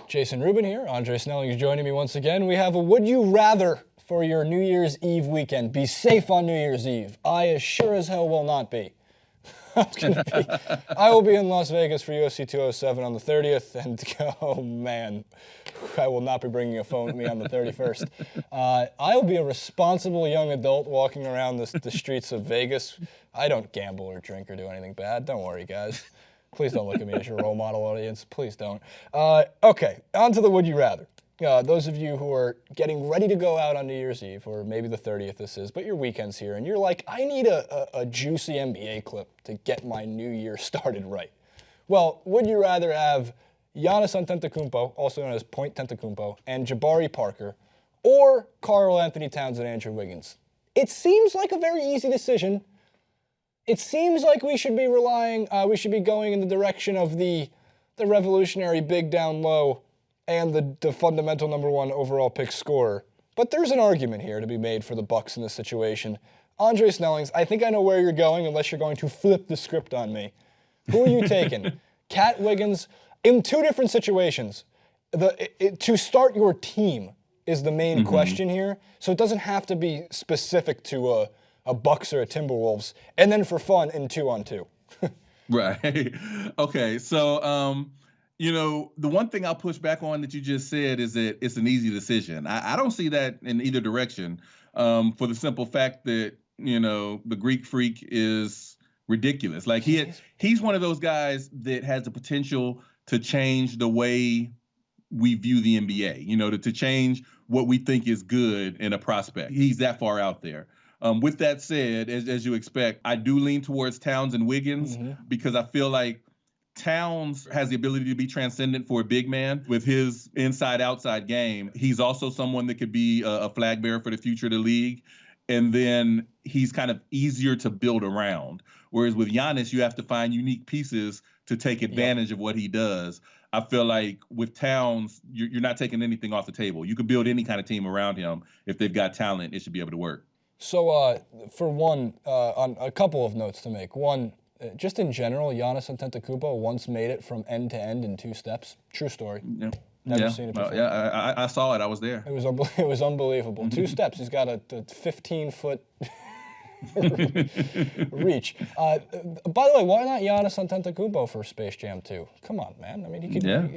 Jason Rubin here. Andre Snellings joining me once again. We have a Would You Rather for your New Year's Eve weekend. Be safe on New Year's Eve. I as sure as hell will not be. I will be in Las Vegas for UFC 207 on the 30th, and oh man, I will not be bringing a phone with me on the 31st. I will be a responsible young adult walking around the streets of Vegas. I don't gamble or drink or do anything bad. Don't worry, guys. Please don't look at me as your role model audience. Please don't. Okay, on to the Would You Rather. Those of you who are getting ready to go out on New Year's Eve, or maybe the 30th this is, but your weekend's here, and you're like, I need a juicy NBA clip to get my new year started right. Well, would you rather have Giannis Antetokounmpo, also known as Point Tentacumpo, and Jabari Parker, or Karl-Anthony Towns and Andrew Wiggins? It seems like a very easy decision. It seems like we should be going in the direction of the revolutionary big down low and the fundamental number one overall pick scorer. But there's an argument here to be made for the Bucks in this situation. Andre Snellings, I think I know where you're going unless you're going to flip the script on me. Who are you taking? Cat Wiggins, in two different situations. To start your team is the main question here, so it doesn't have to be specific to a Bucks or a Timberwolves, and then for fun in 2-on-2. Right. Okay, so the one thing I'll push back on that you just said is that it's an easy decision. I don't see that in either direction, for the simple fact that, the Greek Freak is ridiculous. Like he's one of those guys that has the potential to change the way we view the NBA, to change what we think is good in a prospect. He's that far out there. With that said, as you expect, I do lean towards Towns and Wiggins because I feel like Towns has the ability to be transcendent for a big man with his inside-outside game. He's also someone that could be a flag bearer for the future of the league. And then he's kind of easier to build around. Whereas with Giannis, you have to find unique pieces to take advantage of what he does. I feel like with Towns, you're not taking anything off the table. You can build any kind of team around him. If they've got talent, it should be able to work. So for one, on a couple of notes to make. One, just in general, Giannis Antetokounmpo once made it from end to end in 2 steps. True story. Yeah. Never seen it before. I saw it. I was there. It was unbelievable. 2 steps. He's got a 15-foot reach. By the way, why not Giannis Antetokounmpo for Space Jam 2? Come on, man. I mean,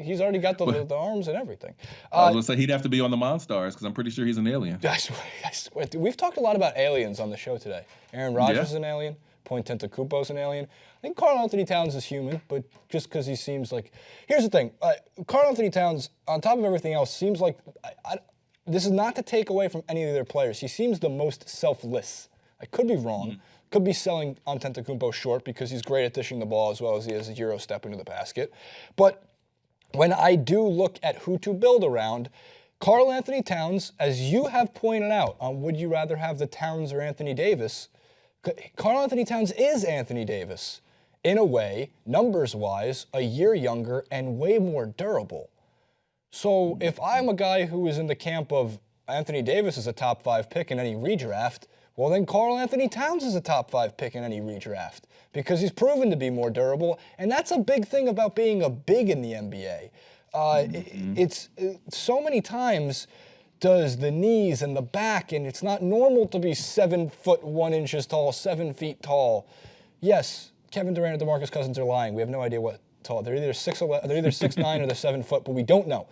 he's already got the arms and everything. I was going to say he'd have to be on the Monstars because I'm pretty sure he's an alien. I swear. We've talked a lot about aliens on the show today. Aaron Rodgers is an alien. Point Tentacumpo's an alien. I think Karl-Anthony Towns is human, but just because he seems like... Here's the thing. Karl-Anthony Towns, on top of everything else, seems like... this is not to take away from any of the other players. He seems the most selfless. I could be wrong. Could be selling Antetokounmpo short because he's great at dishing the ball as well as he is a Euro step into the basket. But when I do look at who to build around, Karl-Anthony Towns, as you have pointed out on Would You Rather Have the Towns or Anthony Davis, Karl-Anthony Towns is Anthony Davis. In a way, numbers-wise, a year younger and way more durable. So if I'm a guy who is in the camp of Anthony Davis is a top 5 pick in any redraft, well then Karl-Anthony Towns is a top 5 pick in any redraft because he's proven to be more durable, and that's a big thing about being a big in the NBA. It's so many times does the knees and the back, and it's not normal to be 7 foot 1 inches tall, 7 feet tall. Yes, Kevin Durant and DeMarcus Cousins are lying. We have no idea what tall. They're either 6'9" or they're 7 foot, but we don't know.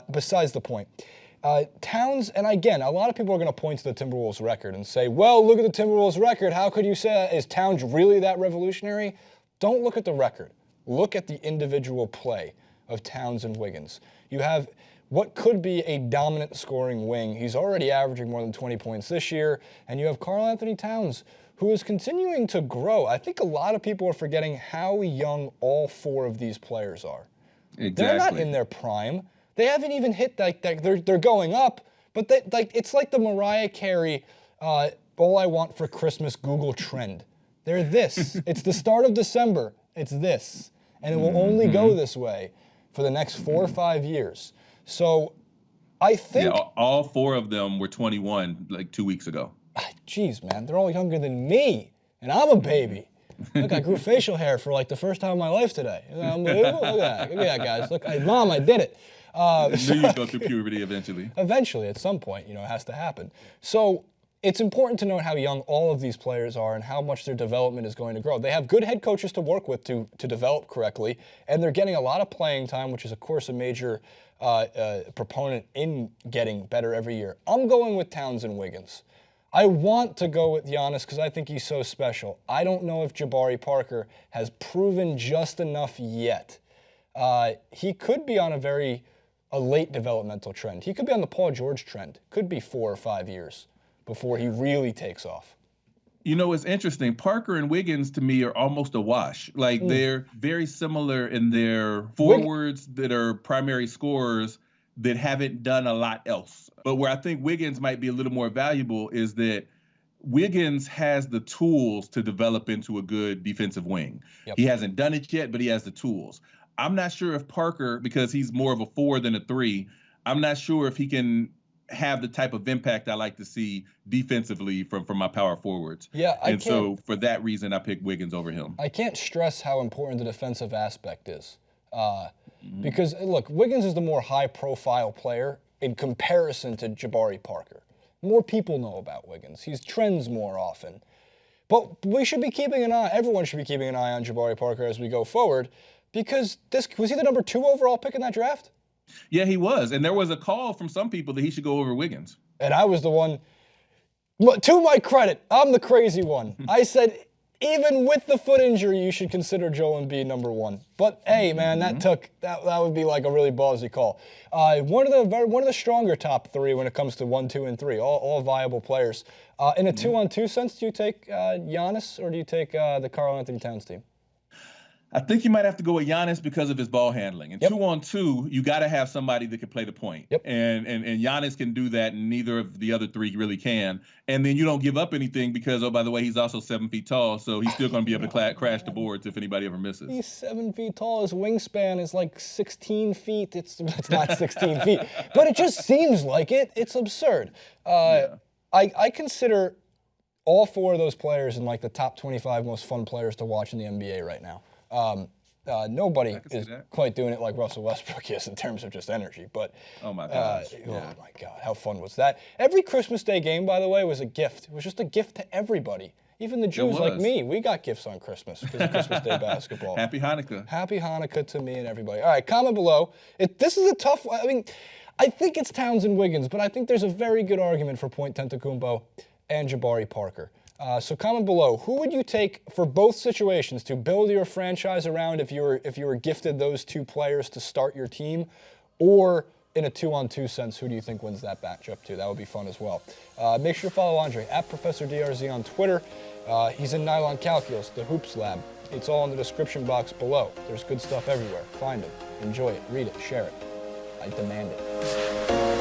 Besides the point. Towns, and again, a lot of people are going to point to the Timberwolves record and say, well, look at the Timberwolves record. How could you say, is Towns really that revolutionary? Don't look at the record. Look at the individual play of Towns and Wiggins. You have what could be a dominant scoring wing. He's already averaging more than 20 points this year. And you have Karl-Anthony Towns, who is continuing to grow. I think a lot of people are forgetting how young all 4 of these players are. Exactly. They're not in their prime. They haven't even hit they're going up, but it's like the Mariah Carey all I want for Christmas Google trend. They're this. It's the start of December. It's this. And it will only go this way for the next 4 or 5 years. So I think... Yeah, all 4 of them were 21 like 2 weeks ago. Jeez, man. They're all younger than me, and I'm a baby. Look, I grew facial hair for like the first time in my life today. Isn't that unbelievable? Look at that. Look at that, guys. Look, Mom, I did it. I knew you'd go through puberty eventually. Eventually, at some point, it has to happen. So it's important to note how young all of these players are and how much their development is going to grow. They have good head coaches to work with to develop correctly, and they're getting a lot of playing time, which is, of course, a major proponent in getting better every year. I'm going with Towns and Wiggins. I want to go with Giannis because I think he's so special. I don't know if Jabari Parker has proven just enough yet. He could be on a late developmental trend. He could be on the Paul George trend. Could be 4 or 5 years before he really takes off. It's interesting. Parker and Wiggins, to me, are almost a wash. Like, they're very similar in their forwards that are primary scorers that haven't done a lot else. But where I think Wiggins might be a little more valuable is that Wiggins has the tools to develop into a good defensive wing. Yep. He hasn't done it yet, but he has the tools. I'm not sure if Parker, because he's more of a 4 than a 3, I'm not sure if he can have the type of impact I like to see defensively from my power forwards. Yeah, so for that reason, I pick Wiggins over him. I can't stress how important the defensive aspect is. Because, look, Wiggins is the more high-profile player in comparison to Jabari Parker. More people know about Wiggins. He trends more often. But we should be keeping an eye, everyone should be keeping an eye on Jabari Parker as we go forward, because was he the number 2 overall pick in that draft? Yeah, he was. And there was a call from some people that he should go over Wiggins. And I was the one, to my credit, I'm the crazy one. I said, even with the foot injury, you should consider Joel Embiid number 1. But hey, man, that would be like a really ballsy call. One of the stronger top 3 when it comes to 1, 2, and 3, all viable players. In a 2-on-2 sense, do you take Giannis or do you take the Karl-Anthony Towns team? I think you might have to go with Giannis because of his ball handling. And 2-on-2, you got to have somebody that can play the point. Yep. And Giannis can do that, and neither of the other 3 really can. And then you don't give up anything because, oh, by the way, he's also 7 feet tall, so he's still going to be able to crash the boards if anybody ever misses. He's 7 feet tall. His wingspan is like 16 feet. It's not 16 feet, but it just seems like it. It's absurd. I consider all 4 of those players in like the top 25 most fun players to watch in the NBA right now. Nobody is quite doing it like Russell Westbrook is in terms of just energy. But oh my gosh, oh my God, how fun was that? Every Christmas Day game, by the way, was a gift. It was just a gift to everybody. Even the Jews like me, we got gifts on Christmas because of Christmas Day basketball. Happy Hanukkah. Happy Hanukkah to me and everybody. All right, comment below. This is a tough one. I mean, I think it's Towns and Wiggins, but I think there's a very good argument for Point Tentacumbo and Jabari Parker. So comment below, who would you take for both situations to build your franchise around if you were gifted those 2 players to start your team, or in a 2-on-2 sense, who do you think wins that matchup too? That would be fun as well. Make sure to follow Andre at Professor DRZ on Twitter. He's in Nylon Calculus, the Hoops Lab. It's all in the description box below. There's good stuff everywhere. Find him, enjoy it, read it, share it. I demand it.